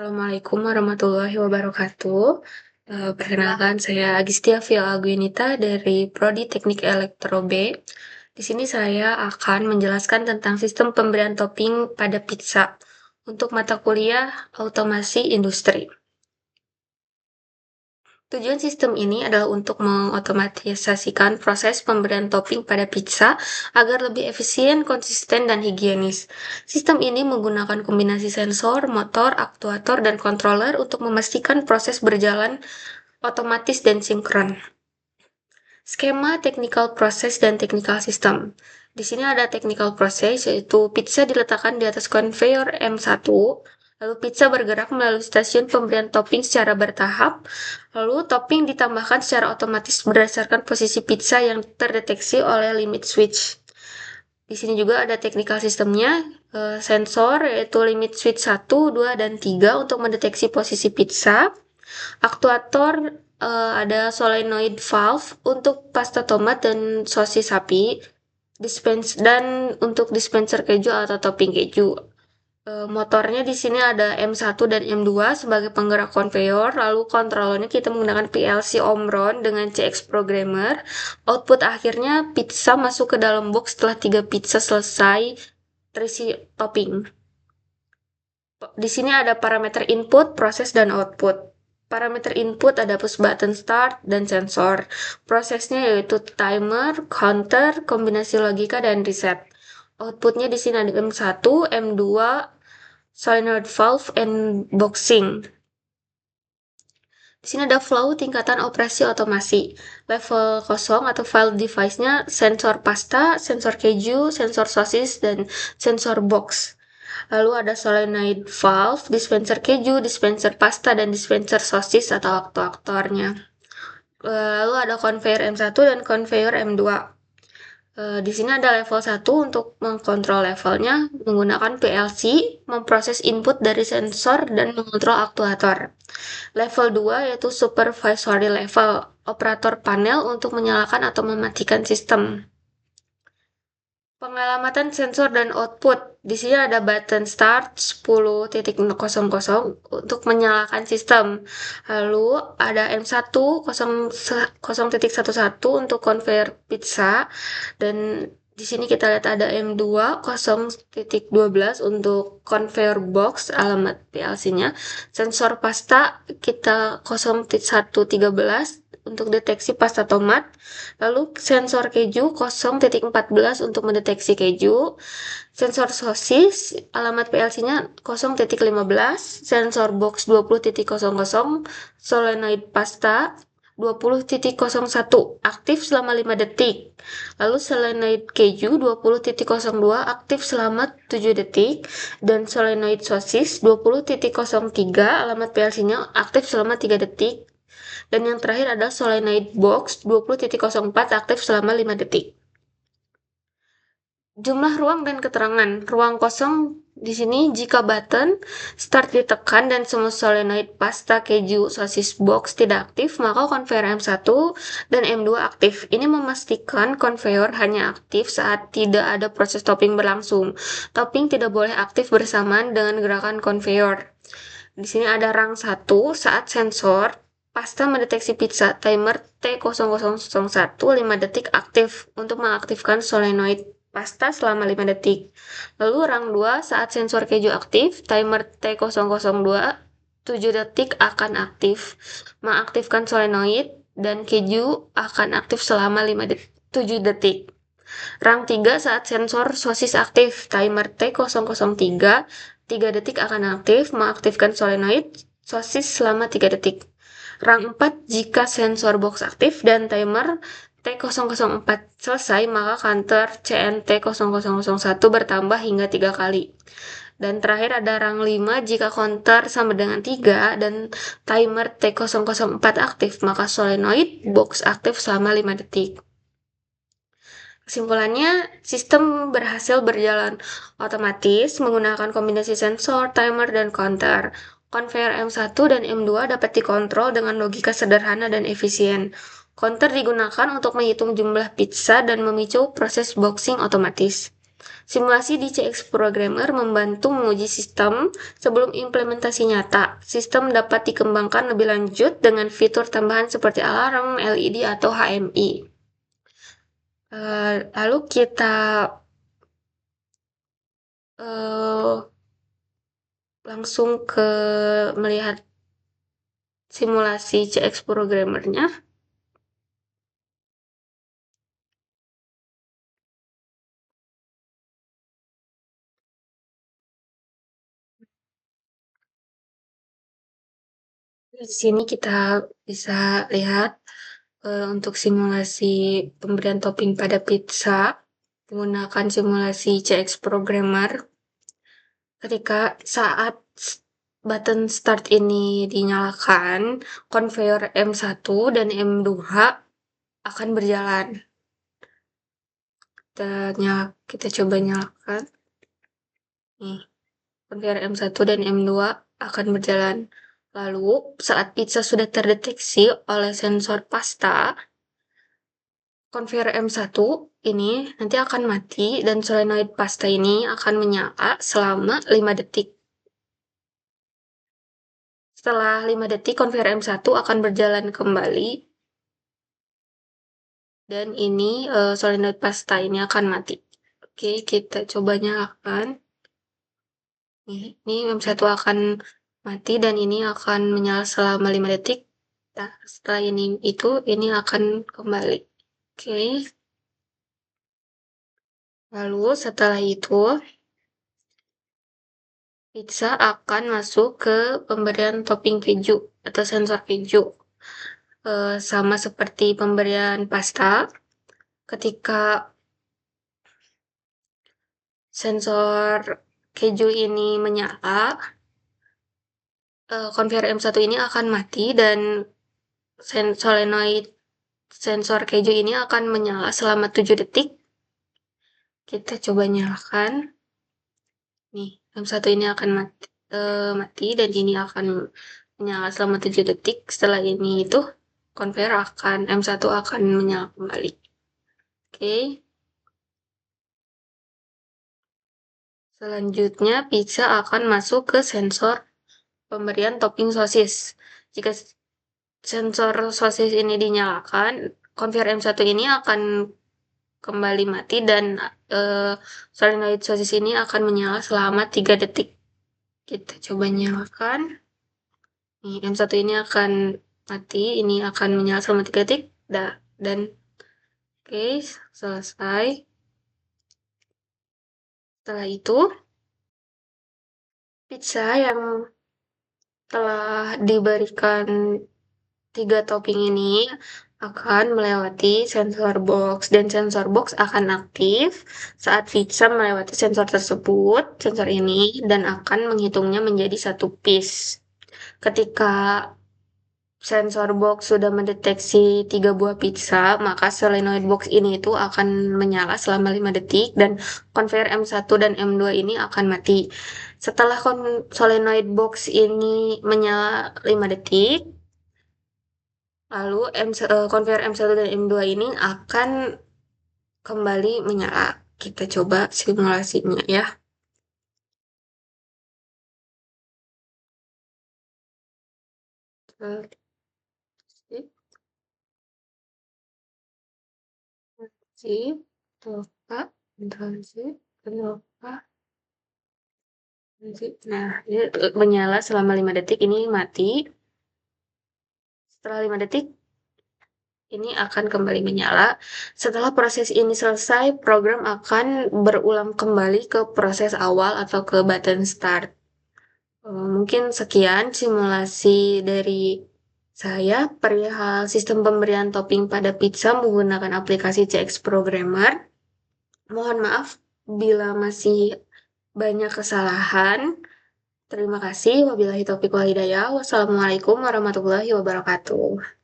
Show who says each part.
Speaker 1: Assalamualaikum warahmatullahi wabarakatuh. Perkenalkan saya Agistia Via Aguinita dari Prodi Teknik Elektro B. Di sini saya akan menjelaskan tentang sistem pemberian topping pada pizza untuk mata kuliah Otomasi Industri. Tujuan sistem ini adalah untuk mengotomatisasikan proses pemberian topping pada pizza agar lebih efisien, konsisten, dan higienis. Sistem ini menggunakan kombinasi sensor, motor, aktuator, dan controller untuk memastikan proses berjalan otomatis dan sinkron. Skema technical process dan technical system. Di sini ada technical process, yaitu pizza diletakkan di atas konveyor M1, lalu pizza bergerak melalui stasiun pemberian topping secara bertahap, lalu topping ditambahkan secara otomatis berdasarkan posisi pizza yang terdeteksi oleh limit switch. Di sini juga ada technical sistemnya, sensor yaitu limit switch 1, 2, dan 3 untuk mendeteksi posisi pizza. Aktuator ada solenoid valve untuk pasta tomat dan sosis sapi, dan untuk dispenser keju atau topping keju. Motornya di sini ada M1 dan M2 sebagai penggerak konveyor, lalu kontrolnya kita menggunakan PLC Omron dengan CX Programmer. Output akhirnya pizza masuk ke dalam box setelah 3 pizza selesai terisi topping. Di sini ada parameter input, proses, dan output. Parameter input ada push button start dan sensor. Prosesnya yaitu timer, counter, kombinasi logika, dan reset. Outputnya di sini ada M1, M2, solenoid valve, and boxing. Di sini ada flow tingkatan operasi otomasi. Level 0 atau file device-nya sensor pasta, sensor keju, sensor sosis, dan sensor box. Lalu ada solenoid valve, dispenser keju, dispenser pasta, dan dispenser sosis atau aktuatornya. Lalu ada conveyor M1 dan conveyor M2. Di sini ada level 1 untuk mengkontrol levelnya menggunakan PLC, memproses input dari sensor, dan mengontrol aktuator. Level 2 yaitu supervisory level, operator panel untuk menyalakan atau mematikan sistem. Pengalamatan sensor dan output. Di sini ada button start 10.00 untuk menyalakan sistem. Lalu ada M1 0.11 untuk conveyor pizza, dan di sini kita lihat ada M2 0.12 untuk conveyor box, alamat PLC-nya. Sensor pasta kita 0.113 untuk deteksi pasta tomat. Lalu sensor keju 0.14 untuk mendeteksi keju. Sensor sosis, alamat PLC-nya 0.15. Sensor box 20.00. Solenoid pasta 20.01 aktif selama 5 detik. Lalu solenoid keju 20.02 aktif selama 7 detik. Dan solenoid sosis 20.03 alamat PLC-nya aktif selama 3 detik. Dan yang terakhir adalah solenoid box 20.04 aktif selama 5 detik. Jumlah ruang dan keterangan. Ruang kosong di sini jika button start ditekan dan semua solenoid pasta, keju, sosis box tidak aktif, maka konveyor M1 dan M2 aktif. Ini memastikan konveyor hanya aktif saat tidak ada proses topping berlangsung. Topping tidak boleh aktif bersamaan dengan gerakan konveyor. Di sini ada rang 1 saat sensor pasta mendeteksi pizza, timer T0001 5 detik aktif untuk mengaktifkan solenoid pasta selama 5 detik. Lalu rang 2 saat sensor keju aktif, timer T002 7 detik akan aktif mengaktifkan solenoid, dan keju akan aktif selama 7 detik. Rang 3 saat sensor sosis aktif, timer T003 3 detik akan aktif mengaktifkan solenoid sosis selama 3 detik. Rang 4 jika sensor box aktif dan timer T004 selesai, maka counter CNT0001 bertambah hingga 3 kali. Dan terakhir ada rang 5 jika counter sama dengan 3 dan timer T004 aktif, maka solenoid box aktif selama 5 detik. Kesimpulannya, sistem berhasil berjalan otomatis menggunakan kombinasi sensor, timer, dan counter. Konveyor M1 dan M2 dapat dikontrol dengan logika sederhana dan efisien. Counter digunakan untuk menghitung jumlah pizza dan memicu proses boxing otomatis. Simulasi di CX Programmer membantu menguji sistem sebelum implementasi nyata. Sistem dapat dikembangkan lebih lanjut dengan fitur tambahan seperti alarm, LED, atau HMI. Lalu kita eh, langsung ke melihat simulasi CX Programmer-nya. Di sini kita bisa lihat untuk simulasi pemberian topping pada pizza menggunakan simulasi CX Programmer. Ketika saat button start ini dinyalakan, konveyor M1 dan M2 akan berjalan. Kita coba nyalakan. Nih, konveyor M1 dan M2 akan berjalan. Lalu, saat pizza sudah terdeteksi oleh sensor pasta, konveyor M1 ini nanti akan mati dan solenoid pasta ini akan menyala selama 5 detik. Setelah 5 detik, konveyor M1 akan berjalan kembali. Dan ini solenoid pasta ini akan mati. Oke, kita coba nyalakan. Ini M1 akan mati dan ini akan menyala selama 5 detik. Nah, setelah ini akan kembali. Oke. Lalu setelah itu, pizza akan masuk ke pemberian topping keju atau sensor keju. Sama seperti pemberian pasta, ketika sensor keju ini menyala, konveyor M1 ini akan mati dan solenoid sensor keju ini akan menyala selama 7 detik. Kita coba nyalakan. Nih, M1 ini akan mati dan ini akan menyala selama 7 detik. Setelah ini konveyor M1 akan menyala kembali. Oke. Selanjutnya, pizza akan masuk ke sensor pemberian topping sosis. Jika sensor sosis ini dinyalakan, konveyor M1 ini akan kembali mati dan solenoid sosis ini akan menyala selama 3 detik. Kita coba nyalakan. Nih, M1 ini akan mati, ini akan menyala selama 3 detik. Dan oke, selesai. Setelah itu, pizza yang telah diberikan 3 topping ini akan melewati sensor box dan sensor box akan aktif saat pizza melewati sensor tersebut, sensor ini, dan akan menghitungnya menjadi 1 piece. Ketika sensor box sudah mendeteksi 3 buah pizza, maka solenoid box ini akan menyala selama 5 detik dan konveyor M1 dan M2 ini akan mati. Setelah solenoid box ini menyala 5 detik, lalu konveyor M1 dan M2 ini akan kembali menyala. Kita coba simulasinya ya. Nah, ini menyala selama 5 detik, ini mati. Setelah 5 detik, ini akan kembali menyala. Setelah proses ini selesai, program akan berulang kembali ke proses awal atau ke button start. Mungkin sekian simulasi dari saya perihal sistem pemberian topping pada pizza menggunakan aplikasi CX Programmer. Mohon maaf bila masih banyak kesalahan. Terima kasih. Wabillahi taufiq wal hidayah. Wassalamualaikum warahmatullahi wabarakatuh.